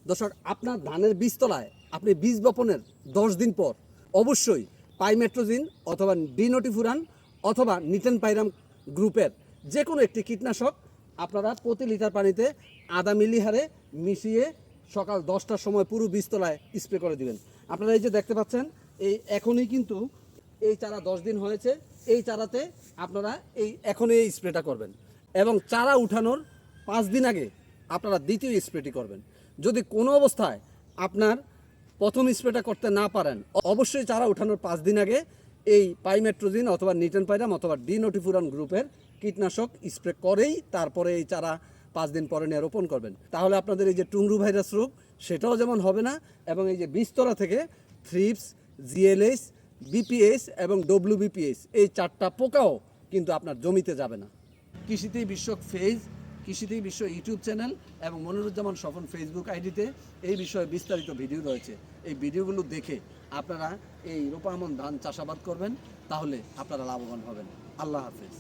দর্শক, আপনার ধানের বীজতলায় আপনি বীজ বপনের 10 দিন পর অবশ্যই পাইমেট্রোজিন অথবা ডিনোটিফুরান অথবা নিটেন পাইরাম গ্রুপের যে কোনো একটি কীটনাশক আপনারা প্রতি লিটার পানিতে আধা মিলি হারে মিশিয়ে সকাল 10টার সময় পুরো বীজতলায় স্প্রে করে দিবেন। আপনারা এই যে দেখতে পাচ্ছেন, এই এখনই কিন্তু এই চারা 10 দিন হয়েছে, এই চারাতে আপনারা এখনই এই স্প্রেটা করবেন এবং চারা উঠানোর 5 দিন আগে আপনারা দ্বিতীয় স্প্রেটি করবেন। যদি কোনো অবস্থায় আপনার প্রথম স্প্রেটা করতে না পারেন, অবশ্যই চারা উঠানোর 5 দিন আগে এই পাইমেট্রোজিন অথবা নিটেন পাইরাম অথবা ডিনোটিফুরান গ্রুপের কীটনাশক স্প্রে করেই তারপরে এই চারা 5 দিন পরে নিয়ে রোপণ করবেন। তাহলে আপনাদের এই যে টুংরু ভাইরাস রোগ সেটাও যেমন হবে না, এবং এই যে বীজতলা থেকে থ্রিপস, জিএলএস, বিপিএস এবং ডব্লিউবিপিএস এই 4টা পোকাও কিন্তু আপনার জমিতে যাবে না। কৃষিতেই বিশ্ব পেজ, কৃষিতেই বিশ্ব ইউটিউব চ্যানেল এবং মনিরুজ্জামান স্বপন ফেসবুক আইডিতে এই বিষয়ে বিস্তারিত ভিডিও রয়েছে। এই ভিডিওগুলো দেখে আপনারা এই রোপা আমন ধান চাষাবাদ করবেন, তাহলে আপনারা লাভবান হবেন। আল্লাহ হাফেজ।